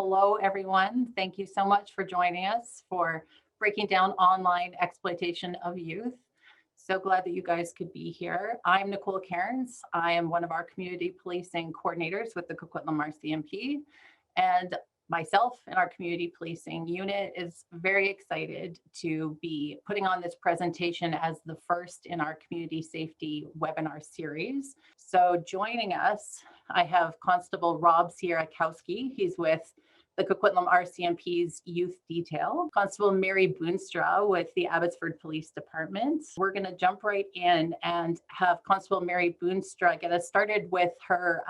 Hello, everyone. Thank you so much for joining us for breaking down online exploitation of youth. So glad that you guys could be here. I'm Nicole Cairns. I am one of our community policing coordinators with the Coquitlam RCMP, and myself and our community policing unit is very excited to be putting on this presentation as the first in our community safety webinar series. So joining us, I have Constable Rob Sierakowski. He's with the Coquitlam RCMP's Youth Detail. Constable Mary Boonstra with the Abbotsford Police Department. We're going to jump right in and have Constable Mary Boonstra get us started with her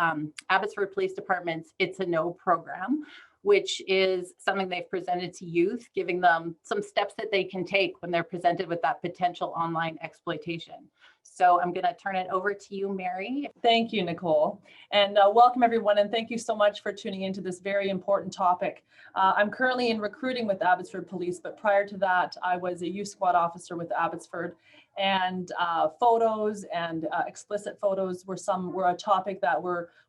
Abbotsford Police Department's It's a No program, which is something they've presented to youth, giving them some steps that they can take when they're presented with that potential online exploitation. So I'm going to turn it over to you, Mary. Thank you, Nicole, and welcome everyone, and thank you so much for tuning into this very important topic. I'm currently in recruiting with Abbotsford Police, but prior to that, I was a youth squad officer with Abbotsford, and photos and explicit photos were a topic that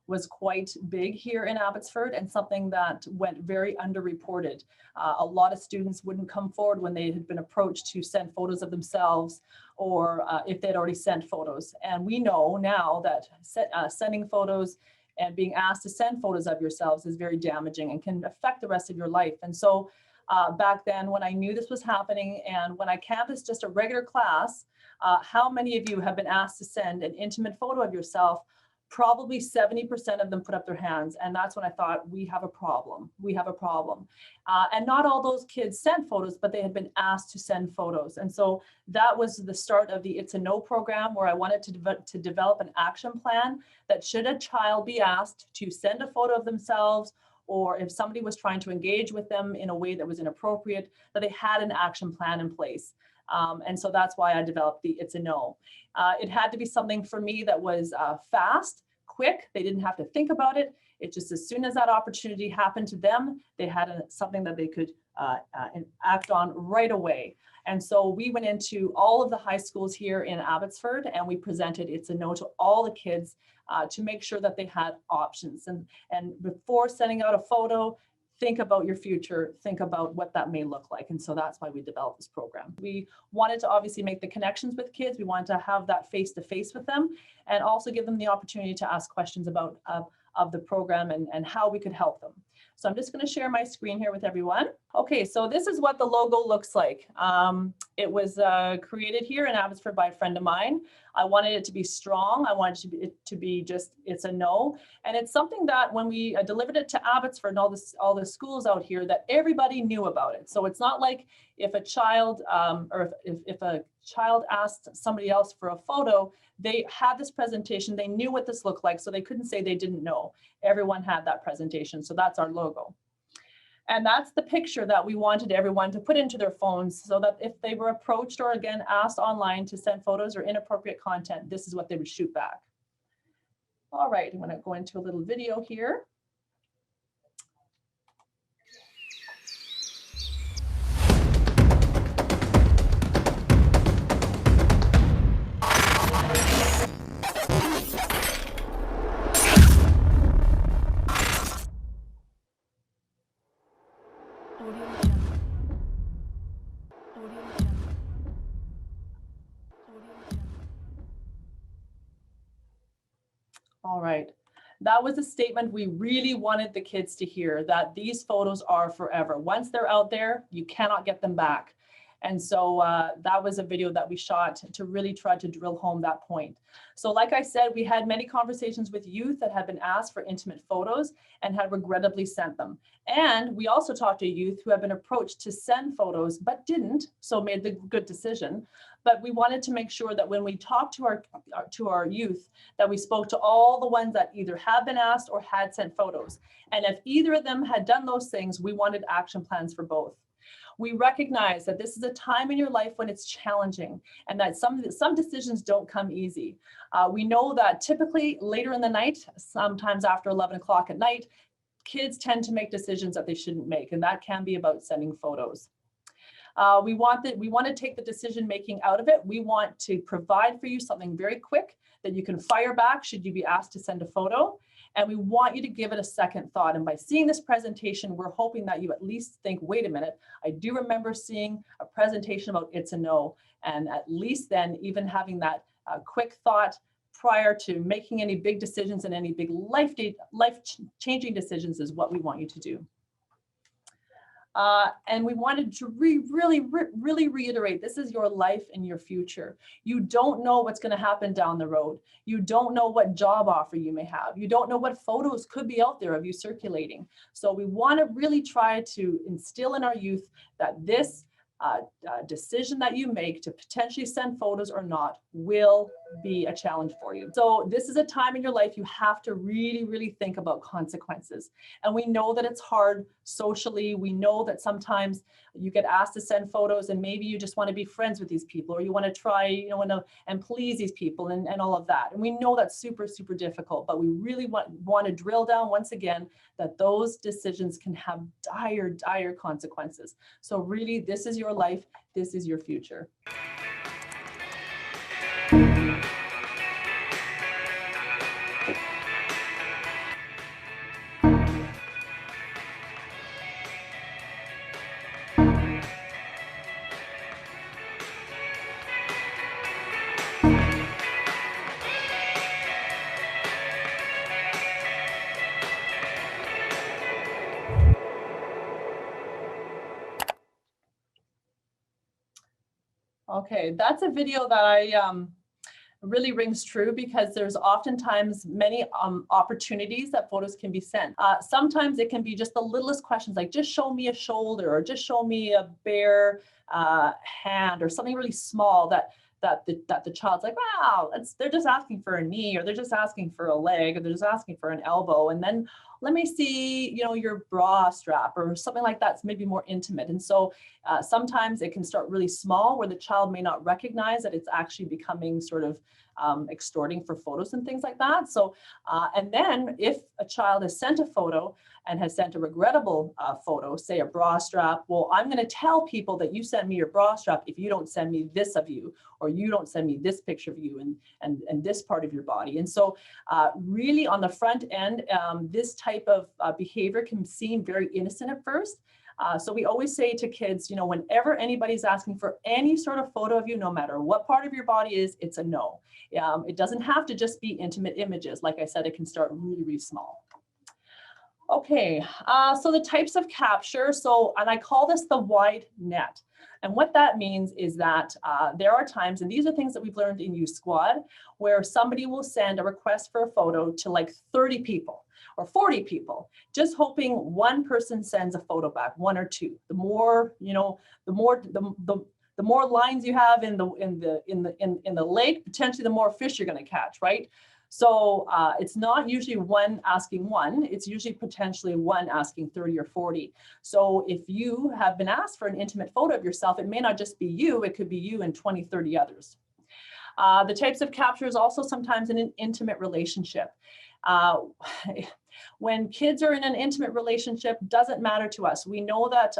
was quite big here in Abbotsford, and something that went very underreported. A lot of students wouldn't come forward when they had been approached to send photos of themselves, or if they'd already sent photos. And we know now that sending photos and being asked to send photos of yourselves is very damaging and can affect the rest of your life. And so back then, when I knew this was happening, and when I canvassed just a regular class, how many of you have been asked to send an intimate photo of yourself? Probably 70% of them put up their hands. And that's when I thought, we have a problem. We have a problem. And not all those kids sent photos, but they had been asked to send photos. And so that was the start of the It's a No program, where I wanted to develop an action plan that should a child be asked to send a photo of themselves, or if somebody was trying to engage with them in a way that was inappropriate, that they had an action plan in place. And so that's why I developed the It's a No. It had to be something for me that was fast, quick. They didn't have to think about it. It just, as soon as that opportunity happened to them, they had something that they could act on right away. And so we went into all of the high schools here in Abbotsford, and we presented It's a No to all the kids to make sure that they had options. And before sending out a photo, think about your future, think about what that may look like. And so that's why we developed this program. We wanted to obviously make the connections with kids. We wanted to have that face-to-face with them, and also give them the opportunity to ask questions about of the program and how we could help them. So I'm just going to share my screen here with everyone. Okay, so this is what the logo looks like. It was created here in Abbotsford by a friend of mine. I wanted it to be strong. I wanted it to be just, it's a no. And it's something that when we delivered it to Abbotsford and all the schools out here, that everybody knew about it. So it's not like if a child or if a child asked somebody else for a photo, they had this presentation, they knew what this looked like, so they couldn't say they didn't know. Everyone had that presentation. So that's our logo. And that's the picture that we wanted everyone to put into their phones, so that if they were approached or again asked online to send photos or inappropriate content, this is what they would shoot back. All right, I'm going to go into a little video here. All right, that was a statement we really wanted the kids to hear, that these photos are forever. Once they're out there, you cannot get them back. And so that was a video that we shot to really try to drill home that point. So like I said, we had many conversations with youth that had been asked for intimate photos and had regrettably sent them. And we also talked to youth who had been approached to send photos but didn't, so made the good decision. But we wanted to make sure that when we talked to our youth, that we spoke to all the ones that either had been asked or had sent photos. And if either of them had done those things, we wanted action plans for both. We recognize that this is a time in your life when it's challenging, and that some decisions don't come easy. We know that typically later in the night, sometimes after 11 o'clock at night, kids tend to make decisions that they shouldn't make, and that can be about sending photos. We want to take the decision making out of it. We want to provide for you something very quick that you can fire back should you be asked to send a photo. And we want you to give it a second thought. And by seeing this presentation, we're hoping that you at least think, wait a minute, I do remember seeing a presentation about it's a no. And at least then even having that quick thought prior to making any big decisions and any big life-changing decisions is what we want you to do. And we wanted to really reiterate, this is your life and your future. You don't know what's going to happen down the road. You don't know what job offer you may have. You don't know what photos could be out there of you circulating. So we want to really try to instill in our youth that this decision that you make to potentially send photos or not will be a challenge for you. So this is a time in your life you have to really think about consequences. And we know that it's hard socially. We know that sometimes you get asked to send photos and maybe you just want to be friends with these people, or you want to try, you know, and please these people and all of that. And we know that's super difficult, but we really want to drill down once again that those decisions can have dire consequences. So really, this is your life. This is your future. Okay, that's a video that I really rings true, because there's oftentimes many opportunities that photos can be sent. Sometimes it can be just the littlest questions, like just show me a shoulder, or just show me a bare hand, or something really small that the child's like, wow, they're just asking for a knee, or they're just asking for a leg, or they're just asking for an elbow. And then let me see, you know, your bra strap or something like that's maybe more intimate. And so sometimes it can start really small, where the child may not recognize that it's actually becoming sort of extorting for photos and things like that. So, and then if a child has sent a photo and has sent a regrettable photo, say a bra strap, well, I'm going to tell people that you sent me your bra strap if you don't send me this of you, or you don't send me this picture of you and this part of your body. And so really on the front end, this type of behavior can seem very innocent at first. So we always say to kids, you know, whenever anybody's asking for any sort of photo of you, no matter what part of your body is, it's a no. It doesn't have to just be intimate images. Like I said, it can start really small. Okay, so the types of capture. So, and I call this the wide net. And what that means is that there are times, and these are things that we've learned in Youth Squad, where somebody will send a request for a photo to like 30 people or 40 people, just hoping one person sends a photo back, one or two. The more, you know, the more lines you have in the lake, potentially the more fish you're going to catch, right? So it's not usually one asking one, it's usually potentially one asking 30 or 40. So if you have been asked for an intimate photo of yourself, it may not just be you, it could be you and 20, 30 others. The types of captures also sometimes in an intimate relationship. When kids are in an intimate relationship, doesn't matter to us. We know that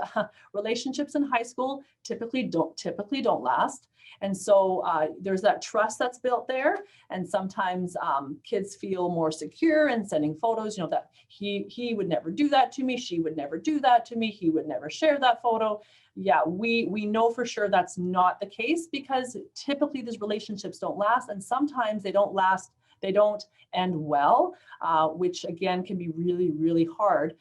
relationships in high school typically don't last. And so there's that trust that's built there. And sometimes kids feel more secure in sending photos, you know, that he would never do that to me, she would never do that to me, he would never share that photo. Yeah, we know for sure that's not the case, because typically these relationships don't last, and sometimes they don't last. They don't end well, which again can be really hard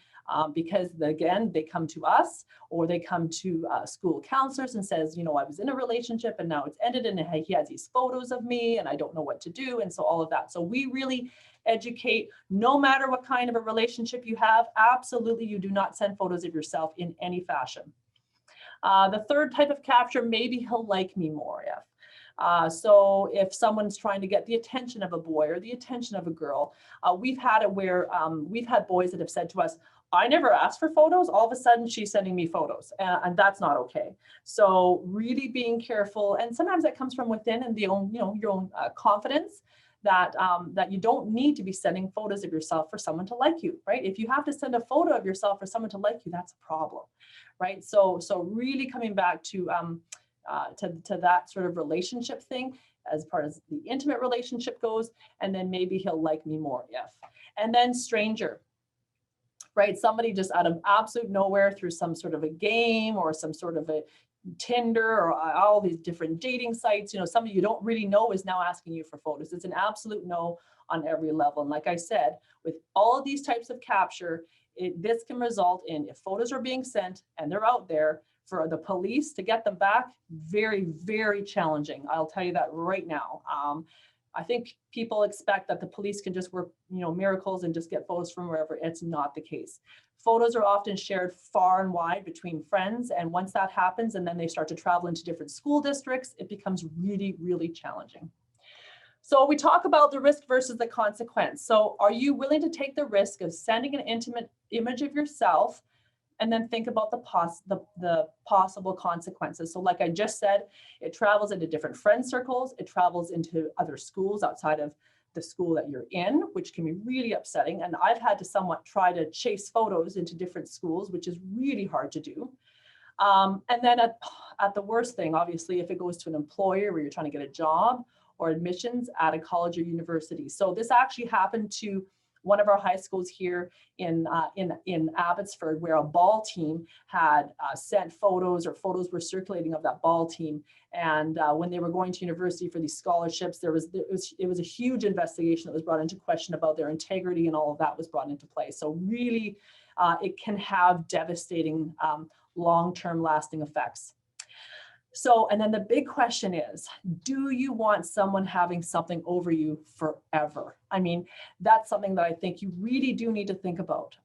because again, they come to us or they come to school counselors and says, you know, I was in a relationship and now it's ended and he has these photos of me and I don't know what to do. And so all of that. So we really educate, no matter what kind of a relationship you have, absolutely you do not send photos of yourself in any fashion. The third type of capture, maybe he'll like me more if. So if someone's trying to get the attention of a boy or the attention of a girl, we've had it where we've had boys that have said to us, I never asked for photos, all of a sudden she's sending me photos, and that's not okay. So really being careful, and sometimes that comes from within and your own confidence, that that you don't need to be sending photos of yourself for someone to like you, right? If you have to send a photo of yourself for someone to like you, that's a problem, right? So really coming back to that sort of relationship thing as far as the intimate relationship goes, and then maybe he'll like me more if. And then stranger, right? Somebody just out of absolute nowhere through some sort of a game or some sort of a Tinder or all these different dating sites, somebody you don't really know is now asking you for photos. It's an absolute no on every level. And like I said, with all of these types of capture, this can result in, if photos are being sent and they're out there, for the police to get them back, very, very challenging. I'll tell you that right now. I think people expect that the police can just work, miracles and just get photos from wherever. It's not the case. Photos are often shared far and wide between friends. And once that happens, and then they start to travel into different school districts, it becomes really, really challenging. So we talk about the risk versus the consequence. So are you willing to take the risk of sending an intimate image of yourself and then think about the possible consequences? So like I just said, it travels into different friend circles. It travels into other schools outside of the school that you're in, which can be really upsetting. And I've had to somewhat try to chase photos into different schools, which is really hard to do. And then at the worst thing, obviously, if it goes to an employer where you're trying to get a job, or admissions at a college or university. So this actually happened to one of our high schools here in Abbotsford, where a ball team had sent photos, or photos were circulating of that ball team. And when they were going to university for these scholarships, it was a huge investigation that was brought into question about their integrity, and all of that was brought into play. So really, it can have devastating long-term lasting effects. So, and then the big question is, do you want someone having something over you forever? I mean, that's something that I think you really do need to think about.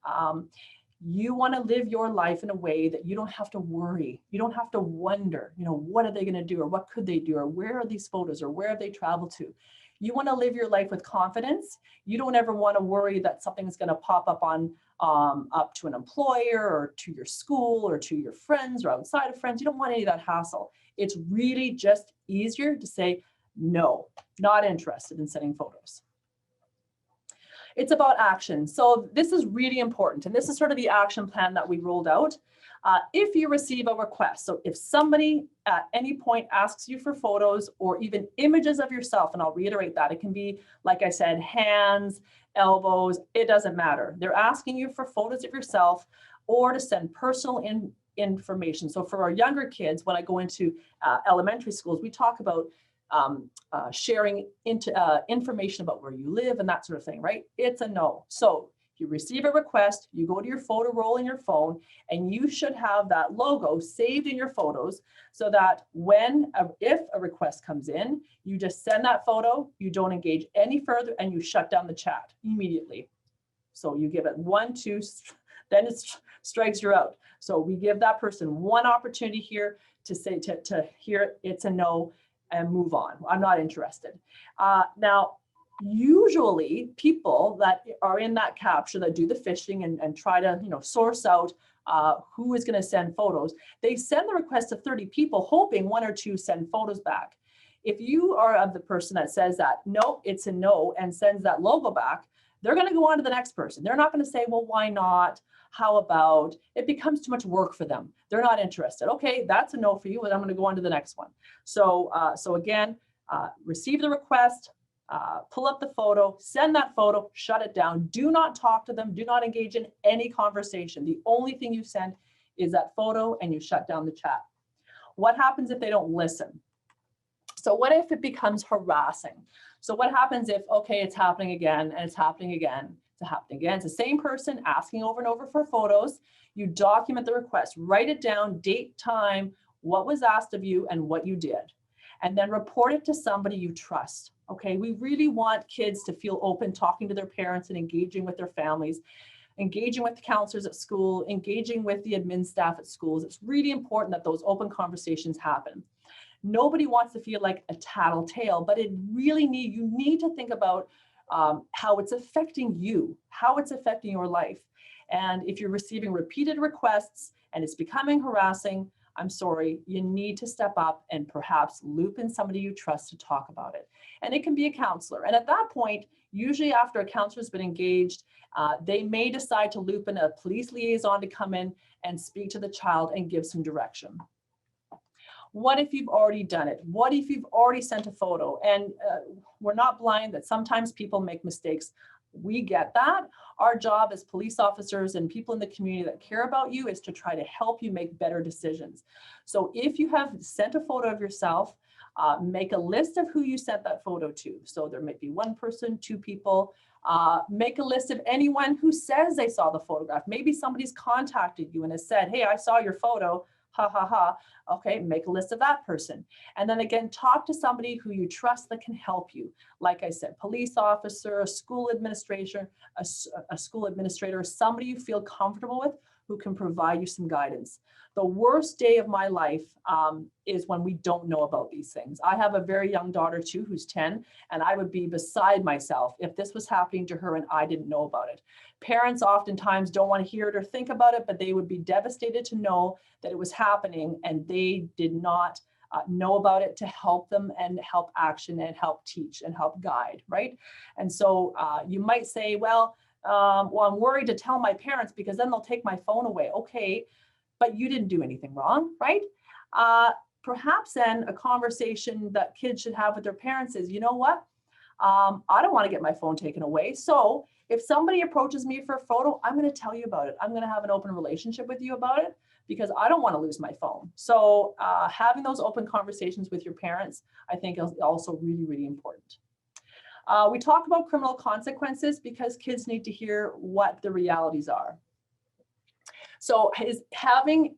You want to live your life in a way that you don't have to worry. You don't have to wonder, what are they going to do, or what could they do, or where are these photos, or where have they traveled to? You want to live your life with confidence. You don't ever want to worry that something's going to pop up up to an employer, or to your school, or to your friends, or outside of friends. You don't want any of that hassle. It's really just easier to say, no, not interested in sending photos. It's about action. So this is really important. And this is sort of the action plan that we rolled out. If you receive a request, so if somebody at any point asks you for photos or even images of yourself, and I'll reiterate that, it can be, like I said, hands, elbows, it doesn't matter. They're asking you for photos of yourself or to send personal information. So for our younger kids, when I go into elementary schools, we talk about sharing information about where you live and that sort of thing, right? It's a no. So if you receive a request, you go to your photo roll in your phone, and you should have that logo saved in your photos, so that if a request comes in, you just send that photo, you don't engage any further, and you shut down the chat immediately. So you give it 1, 2, then it strikes you out. So we give that person one opportunity here to say, to hear it's a no and move on. I'm not interested. Now, usually people that are in that capture that do the fishing and try to source out who is going to send photos, they send the request to 30 people, hoping 1 or 2 send photos back. If you are of the person that says that, no, it's a no, and sends that logo back, they're going to go on to the next person. They're not going to say, well, why not? How about? It becomes too much work for them. They're not interested. Okay, that's a no for you, and I'm going to go on to the next one. So, again, receive the request, pull up the photo, send that photo, shut it down. Do not talk to them. Do not engage in any conversation. The only thing you send is that photo, and you shut down the chat. What happens if they don't listen? So what if it becomes harassing? So what happens if, okay, it's happening again, and it's happening again, it's happening again. It's the same person asking over and over for photos. You document the request, write it down, date, time, what was asked of you, and what you did. And then report it to somebody you trust. Okay, we really want kids to feel open, talking to their parents and engaging with their families, engaging with the counselors at school, engaging with the admin staff at schools. It's really important that those open conversations happen. Nobody wants to feel like a tattletale, but you need to think about how it's affecting you, how it's affecting your life. And if you're receiving repeated requests and it's becoming harassing, I'm sorry, you need to step up and perhaps loop in somebody you trust to talk about it. And it can be a counselor. And at that point, usually after a counselor's been engaged, they may decide to loop in a police liaison to come in and speak to the child and give some direction. What if you've already done it? What if you've already sent a photo? And we're not blind that sometimes people make mistakes We get that. Our job as police officers and people in the community that care about you is to try to help you make better decisions. So if you have sent a photo of yourself, make a list of who you sent that photo to. So there might be one person, two people. Make a list of anyone who says they saw the photograph. Maybe somebody's contacted you and has said, hey, I saw your photo. Ha ha ha. Okay, make a list of that person. And then again, talk to somebody who you trust that can help you. Like I said, police officer, a school administrator, somebody you feel comfortable with who can provide you some guidance. The worst day of my life is when we don't know about these things. I have a very young daughter too, who's 10, and I would be beside myself if this was happening to her and I didn't know about it. Parents oftentimes don't want to hear it or think about it, but they would be devastated to know that it was happening and they did not know about it to help them and help action and help teach and help guide, right? And so you might say, well, I'm worried to tell my parents because then they'll take my phone away. Okay, but you didn't do anything wrong, right? Perhaps then a conversation that kids should have with their parents is, you know what? I don't want to get my phone taken away. So if somebody approaches me for a photo, I'm going to tell you about it. I'm going to have an open relationship with you about it because I don't want to lose my phone. So having those open conversations with your parents, I think is also really, really important. We talk about criminal consequences because kids need to hear what the realities are. So having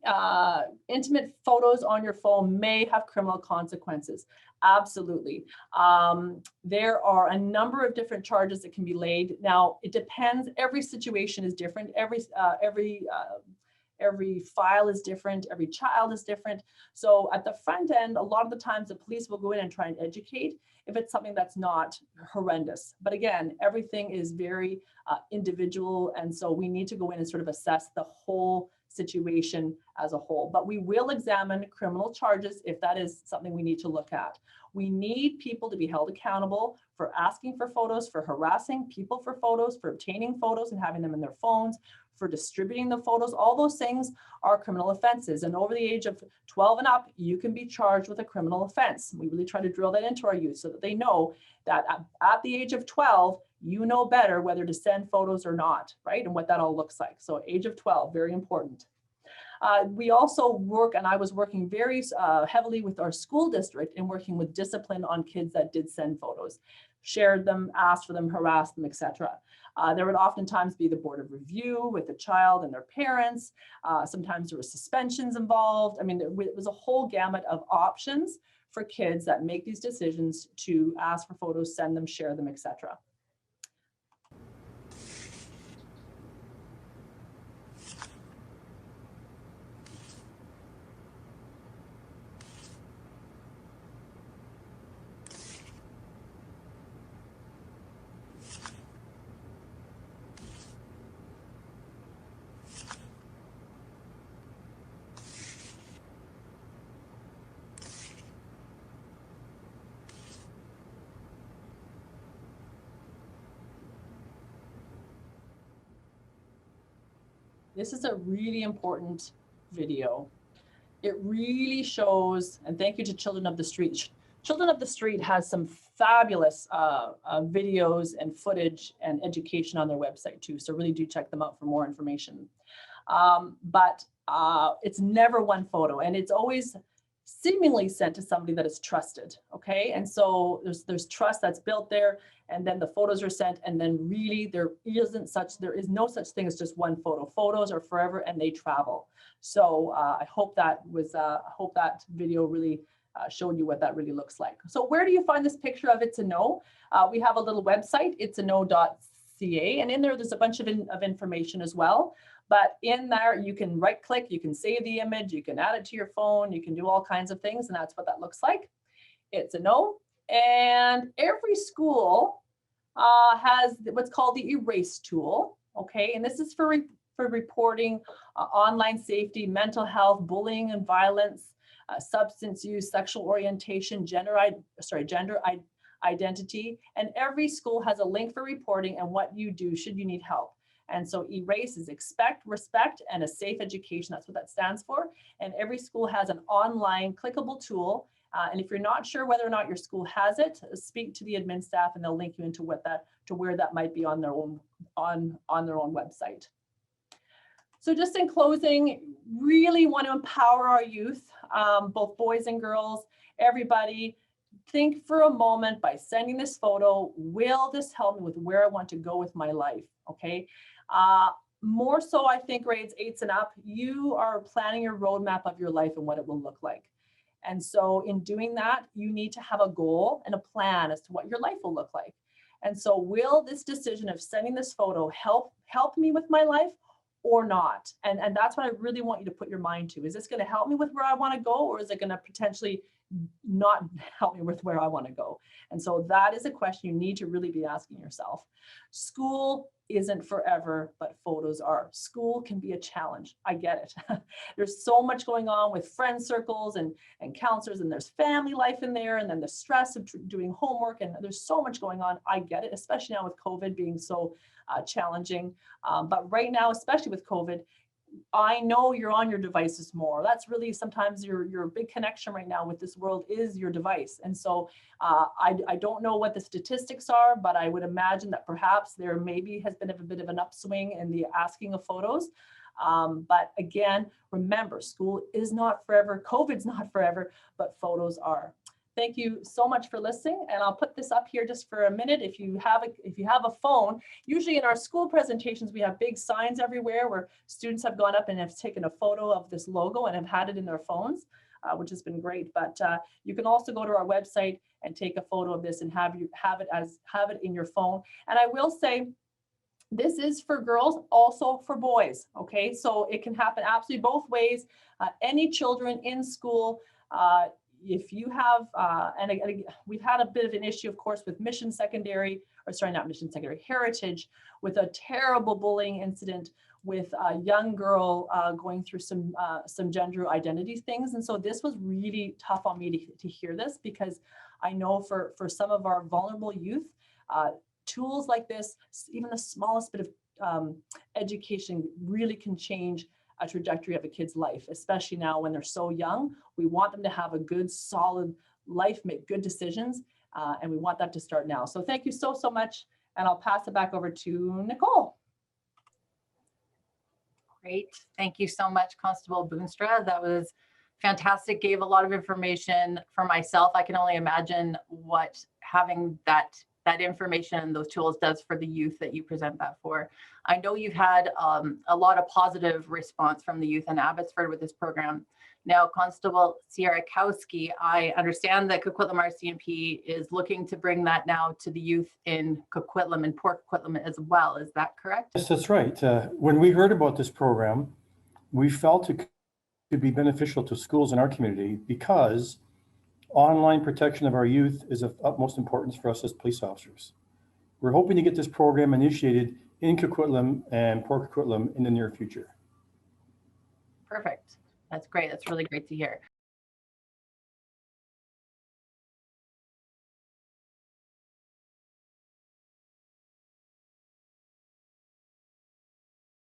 intimate photos on your phone may have criminal consequences. Absolutely. There are a number of different charges that can be laid. Now, it depends. Every situation is different. Every file is different. Every child is different. So at the front end, a lot of the times the police will go in and try and educate if it's something that's not horrendous. But again, everything is very individual. And so we need to go in and sort of assess the whole situation as a whole. But we will examine criminal charges if that is something we need to look at. We need people to be held accountable for asking for photos, for harassing people for photos, for obtaining photos and having them in their phones, for distributing the photos. All those things are criminal offenses. And over the age of 12 and up, you can be charged with a criminal offense. We really try to drill that into our youth so that they know that at the age of 12, you know better whether to send photos or not, right? And what that all looks like. So age of 12, very important. We also work, and I was working very heavily with our school district in working with discipline on kids that did send photos, shared them, asked for them, harassed them, etc. There would oftentimes be the board of review with the child and their parents. Sometimes there were suspensions involved. I mean, it was a whole gamut of options for kids that make these decisions to ask for photos, send them, share them, etc. This is a really important video. It really shows, and thank you to Children of the Street. Children of the Street has some fabulous videos and footage and education on their website too. So really do check them out for more information. But it's never one photo, and it's always seemingly sent to somebody that is trusted, okay? And so there's trust that's built there, and then the photos are sent, and then really there is no such thing as just one photo. Photos are forever and they travel. So I hope that video really showed you what that really looks like. So where do you find this picture of It's a No? We have a little website, itsano.ca, and in there's a bunch of information as well. But in there, you can right click, you can save the image, you can add it to your phone, you can do all kinds of things, and that's what that looks like. It's a no. And every school has what's called the erase tool, okay? And this is for reporting online safety, mental health, bullying and violence, substance use, sexual orientation, gender identity. And every school has a link for reporting and what you do should you need help. And so ERASE is expect, respect, and a safe education. That's what that stands for. And every school has an online clickable tool And if you're not sure whether or not your school has it, speak to the admin staff and they'll link you into where that might be on their own website. So just in closing, really want to empower our youth, both boys and girls, everybody. Think for a moment, by sending this photo, will this help me with where I want to go with my life? Okay. More so, I think grades 8s and up, you are planning your roadmap of your life and what it will look like. And so in doing that, you need to have a goal and a plan as to what your life will look like. And so will this decision of sending this photo help me with my life or not? And that's what I really want you to put your mind to. Is this going to help me with where I want to go, or is it going to potentially not help me with where I want to go? And so that is a question you need to really be asking yourself. School isn't forever, but photos are. School can be a challenge. I get it. There's so much going on with friend circles and counselors, and there's family life in there, and then the stress of doing homework, and there's so much going on. I get it, especially now with COVID being so challenging. But right now, especially with COVID, I know you're on your devices more. That's really sometimes your big connection right now with this world is your device. And so I don't know what the statistics are, but I would imagine that perhaps there maybe has been a bit of an upswing in the asking of photos. But again, remember, school is not forever. COVID's not forever, but photos are. Thank you so much for listening, and I'll put this up here just for a minute. If you have a phone, usually in our school presentations, we have big signs everywhere where students have gone up and have taken a photo of this logo and have had it in their phones, which has been great. But you can also go to our website and take a photo of this and have it in your phone. And I will say, this is for girls, also for boys. Okay, so it can happen absolutely both ways. Any children in school. If you have, and we've had a bit of an issue, of course, with Heritage, with a terrible bullying incident with a young girl going through some gender identity things. And so this was really tough on me to hear this, because I know for some of our vulnerable youth, tools like this, even the smallest bit of education really can change a trajectory of a kid's life, especially now when they're so young. We want them to have a good, solid life, make good decisions, and we want that to start now. So thank you so much, and I'll pass it back over to Nicole. Great. Thank you so much, Constable Boonstra. That was fantastic. Gave a lot of information for myself. I can only imagine what having that information and those tools does for the youth that you present that for. I know you've had a lot of positive response from the youth in Abbotsford with this program. Now, Constable Sierakowski, I understand that Coquitlam RCMP is looking to bring that now to the youth in Coquitlam and Port Coquitlam as well. Is that correct? Yes, that's right. When we heard about this program, we felt it could be beneficial to schools in our community, because online protection of our youth is of utmost importance for us as police officers. We're hoping to get this program initiated in Coquitlam and Port Coquitlam in the near future. Perfect. That's great. That's really great to hear.